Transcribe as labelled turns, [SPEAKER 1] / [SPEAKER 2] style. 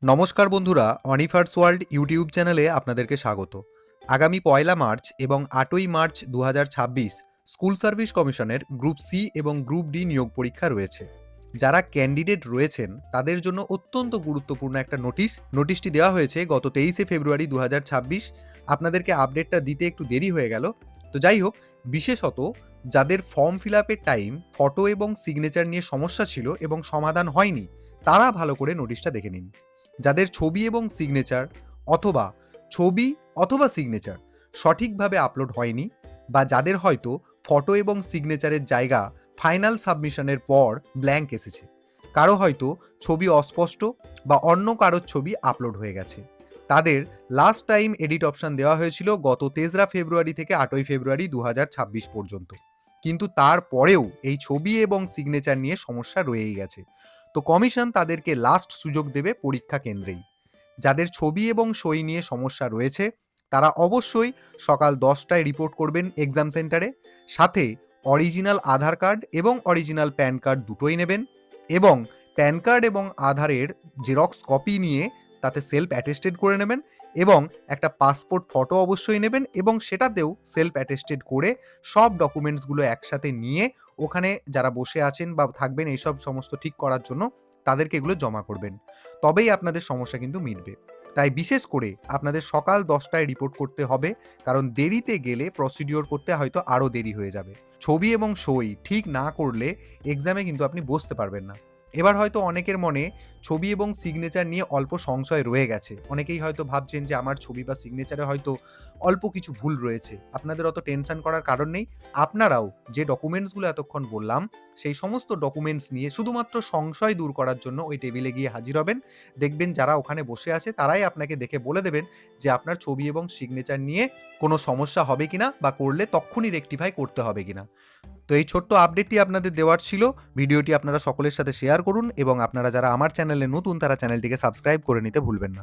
[SPEAKER 1] নমস্কার বন্ধুরা, অনিফার্স world YouTube চ্যানেলে আপনাদেরকে স্বাগত। আগামী ১লা মার্চ এবং ৮ই মার্চ ২০২৬ স্কুল সার্ভিস কমিশনের গ্রুপ সি এবং গ্রুপ ডি নিয়োগ পরীক্ষা রয়েছে। যারা ক্যান্ডিডেট রয়েছেন তাদের জন্য অত্যন্ত গুরুত্বপূর্ণ একটা নোটিশটি দেওয়া হয়েছে গত ২৩শে ফেব্রুয়ারি ২০২৬। আপনাদেরকে আপডেটটা দিতে একটু দেরি হয়ে গেল। তো যাই হোক, বিশেষত যাদের ফর্ম ফিল আপের টাইম ফটো এবং সিগনেচার নিয়ে সমস্যা ছিল এবং সমাধান হয়নি, তারা ভালো করে নোটিশটা দেখে নিন। যাদের ছবি এবং সিগনেচার অথবা ছবি অথবা সিগনেচার সঠিকভাবে আপলোড হয়নি, বা যাদের হয়তো ফটো এবং সিগনেচারের জায়গা ফাইনাল সাবমিশনের পর ব্ল্যাঙ্ক এসেছে, কারো হয়তো ছবি অস্পষ্ট বা অন্য কারোর ছবি আপলোড হয়ে গেছে, তাদের লাস্ট টাইম এডিট অপশন দেওয়া হয়েছিল গত ৩রা ফেব্রুয়ারি থেকে ৮ই ফেব্রুয়ারি ২০২৬ পর্যন্ত। কিন্তু তারপরেও এই ছবি এবং সিগনেচার নিয়ে সমস্যা রয়েই গেছে। তো কমিশন তাদেরকে লাস্ট সুযোগ দেবে পরীক্ষা কেন্দ্রেই। যাদের ছবি এবং সই নিয়ে সমস্যা রয়েছে তারা অবশ্যই সকাল ১০টায় রিপোর্ট করবেন এক্সাম সেন্টারে। সাথে অরিজিনাল আধার কার্ড এবং অরিজিনাল প্যান কার্ড দুটোই নেবেন, এবং প্যান কার্ড এবং আধারের জেরক্স কপি নিয়ে তাতে সেলফ অ্যাটেস্টেড করে নেবেন, এবং একটা পাসপোর্ট ফটো অবশ্যই নেবেন, এবং সেটাতেও সেলফ অ্যাটেস্টেড করে সব ডকুমেন্টসগুলো একসাথে নিয়ে ওখানে যারা বসে আছেন বা থাকবেন এইসব সমস্ত ঠিক করার জন্য তাদেরকে এগুলো জমা করবেন। তবেই আপনাদের সমস্যা কিন্তু মিটবে। তাই বিশেষ করে আপনাদের সকাল ১০টায় রিপোর্ট করতে হবে, কারণ দেরিতে গেলে প্রসিডিওর করতে হয়তো আরও দেরি হয়ে যাবে। ছবি এবং সই ঠিক না করলে এক্সামে কিন্তু আপনি বসতে পারবেন না। এবার হয়তো অনেকের মনে ছবি এবং সিগনেচার নিয়ে অল্প সংশয় রয়ে গেছে। অনেকেই হয়তো ভাবছেন যে আমার ছবি বা সিগনেচারে হয়তো অল্প কিছু ভুল রয়েছে। আপনাদের অত টেনশন করার কারণ নেই। আপনারাও যে ডকুমেন্টসগুলো এতক্ষণ বললাম, সেই সমস্ত ডকুমেন্টস নিয়ে শুধুমাত্র সংশয় দূর করার জন্য ওই টেবিলে গিয়ে হাজির হবেন। দেখবেন যারা ওখানে বসে আছে তারাই আপনাকে দেখে বলে দেবেন যে আপনার ছবি এবং সিগনেচার নিয়ে কোনো সমস্যা হবে কিনা, বা করলে তক্ষুনি রেকটিফাই করতে হবে কিনা। তো এই ছোট্ট আপডেটটি আপনাদের দেওয়ার ছিল। ভিডিওটি আপনারা সকলের সাথে শেয়ার করুন, এবং আপনারা যারা আমার চ্যানেলে নতুন তারা চ্যানেলটিকে সাবস্ক্রাইব করে নিতে ভুলবেন না।